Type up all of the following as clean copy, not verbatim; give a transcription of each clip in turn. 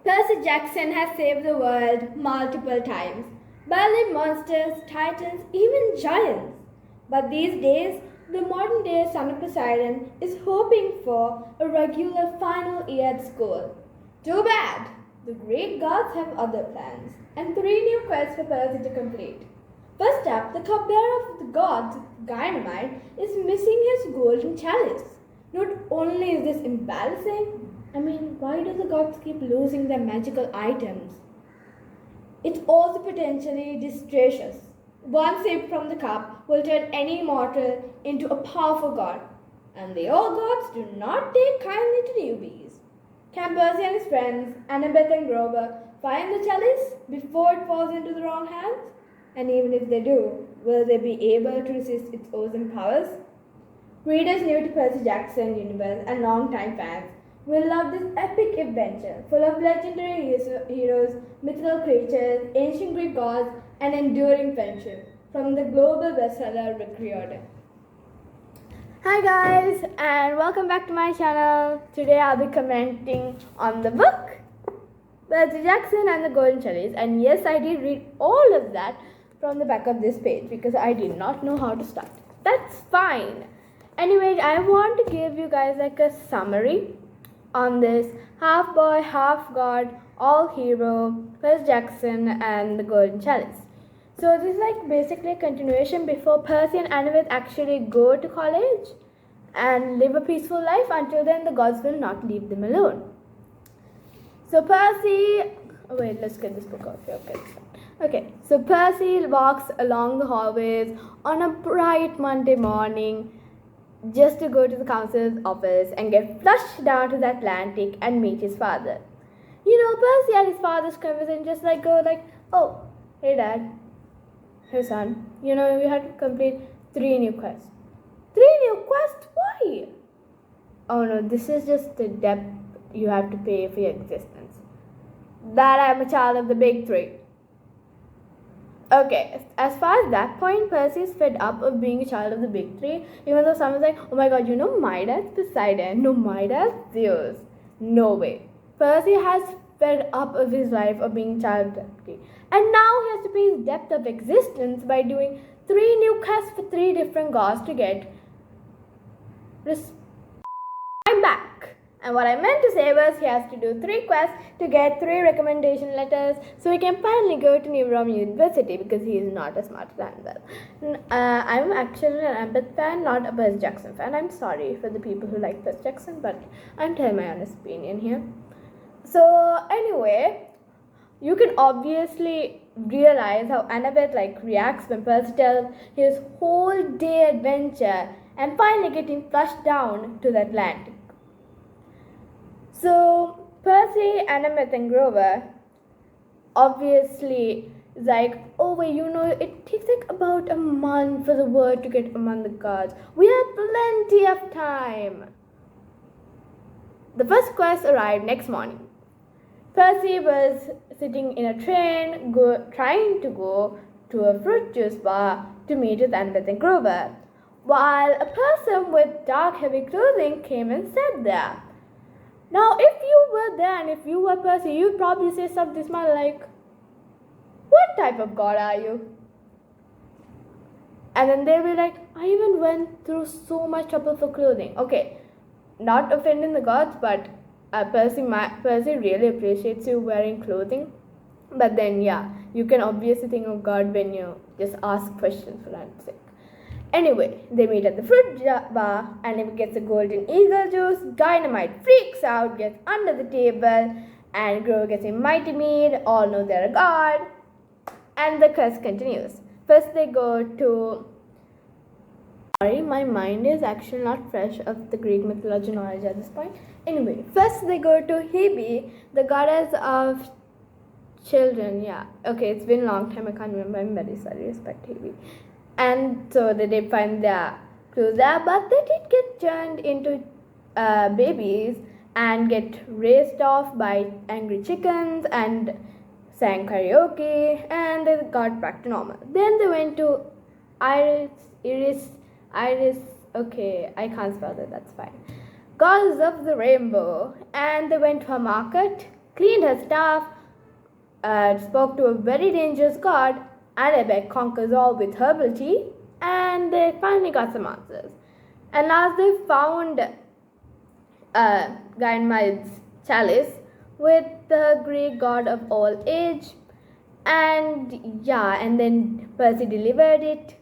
Percy Jackson has saved the world multiple times, battling monsters, titans, even giants. But these days, the modern day son of Poseidon is hoping for a regular final year at school. Too bad! The Greek gods have other plans, and three new quests for Percy to complete. First up, the cupbearer of the gods, Dynamite, is missing his golden chalice. Not only is this embarrassing, why do the gods keep losing their magical items? It's also potentially disastrous. One sip from the cup will turn any mortal into a powerful god, and the old gods do not take kindly to newbies. Can Percy and his friends, Annabeth and Grover, find the chalice before it falls into the wrong hands? And even if they do, will they be able to resist its awesome powers? Readers new to Percy Jackson universe and long-time fans will love this epic adventure full of legendary heroes, mythical creatures, ancient Greek gods, and enduring friendship from the global bestseller Rick Riordan. Hi guys, and welcome back to my channel. Today I'll be commenting on the book Percy Jackson and the Golden Chalice. And yes, I did read all of that from the back of this page because I did not know how to start. That's fine. Anyway, I want to give you guys like a summary on this half boy, half god, all hero, Percy Jackson and the Golden Chalice. So this is like basically a continuation before Percy and Annabeth actually go to college and live a peaceful life. Until then, the gods will not leave them alone. So let's get this book off here. Okay, so Percy walks along the hallways on a bright Monday morning just to go to the council's office and get flushed down to the Atlantic and meet his father. Percy and his father's conversation just oh, hey dad, hey son, we had to complete 3 new quests. 3 new quests? Why? Oh no, this is just the debt you have to pay for your existence. That I'm a child of the big 3. Okay, as far as that point, Percy is fed up of being a child of the big 3, even though someone's like, oh my god, my dad's Poseidon, no, my dad's Zeus. No way. Percy has fed up of his life of being a child of the big 3. And now he has to pay his depth of existence by doing 3 new quests for 3 different gods to get I'm back. And what I meant to say was he has to do 3 quests to get 3 recommendation letters so he can finally go to New Rome University because he is not as smart as Annabeth. I'm actually an Annabeth fan, not a Percy Jackson fan. I'm sorry for the people who like Percy Jackson, but I'm telling my honest opinion here. So anyway, you can obviously realize how Annabeth reacts when Percy tells his whole day adventure and finally getting flushed down to the Atlantic. So Percy, Annabeth and Grover obviously is oh wait, it takes about a month for the word to get among the gods. We have plenty of time. The first quest arrived next morning. Percy was sitting in a train trying to go to a fruit juice bar to meet with Annabeth and Grover, while a person with dark heavy clothing came and sat there. Now, if you were there and if you were Percy, you'd probably say something smart like, what type of god are you? And then they'll be like, I even went through so much trouble for clothing. Okay, not offending the gods, but Percy really appreciates you wearing clothing. But then, yeah, you can obviously think of God when you just ask questions for that sake. Anyway, they meet at the fruit bar, and if gets a golden eagle juice, Dynamite freaks out, gets under the table, and Grover gets a mighty mead, all know they're a god, and the quest continues. First they go to... Sorry, my mind is actually not fresh of the Greek mythology knowledge at this point. Anyway, first they go to Hebe, the goddess of children, yeah. Okay, it's been a long time, I can't remember, I'm very sorry, respect Hebe. And so they did find their clues there, but they did get turned into babies and get raced off by angry chickens and sang karaoke, and they got back to normal. Then they went to Iris, okay, I can't spell that, that's fine. Goddess of the Rainbow, and they went to a market cleaned her staff, spoke to a very dangerous god. Annabeth conquers all with herbal tea, and they finally got some answers. And as they found Ganymede's chalice with the Greek god of all age, and then Percy delivered it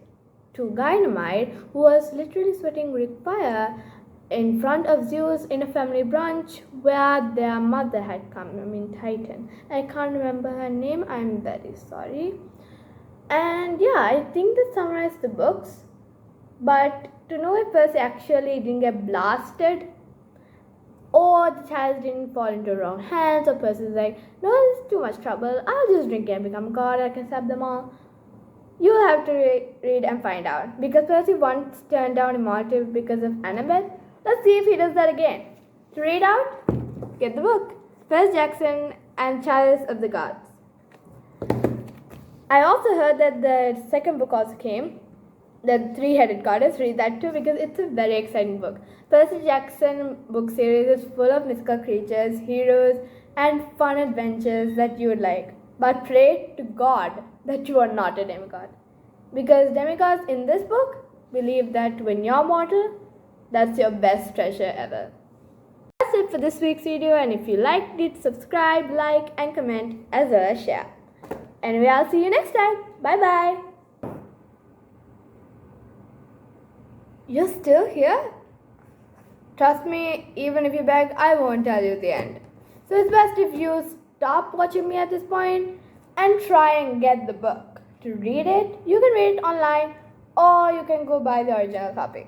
to Ganymed, who was literally sweating Greek fire in front of Zeus in a family brunch where their mother had come, Titan. I can't remember her name, I'm very sorry. And I think that summarized the books. But to know if Percy actually didn't get blasted, or the chalice didn't fall into wrong hands, or Percy's like, no, it's too much trouble, I'll just drink it and become a god, I can stab them all. You'll have to read and find out. Because Percy once turned down immortality because of Annabeth. Let's see if he does that again. To read out, get the book. Percy Jackson and Chalice of the Gods. I also heard that the second book also came, the Three-Headed Goddess. Read that too because it's a very exciting book. Percy Jackson book series is full of mystical creatures, heroes, and fun adventures that you would like. But pray to God that you are not a demigod. Because demigods in this book believe that when you're mortal, that's your best treasure ever. That's it for this week's video, and if you liked it, subscribe, like, and comment, as well as share. Anyway, I'll see you next time. Bye-bye. You're still here? Trust me, even if you beg, I won't tell you the end. So it's best if you stop watching me at this point and try and get the book. To read it, you can read it online, or you can go buy the original copy.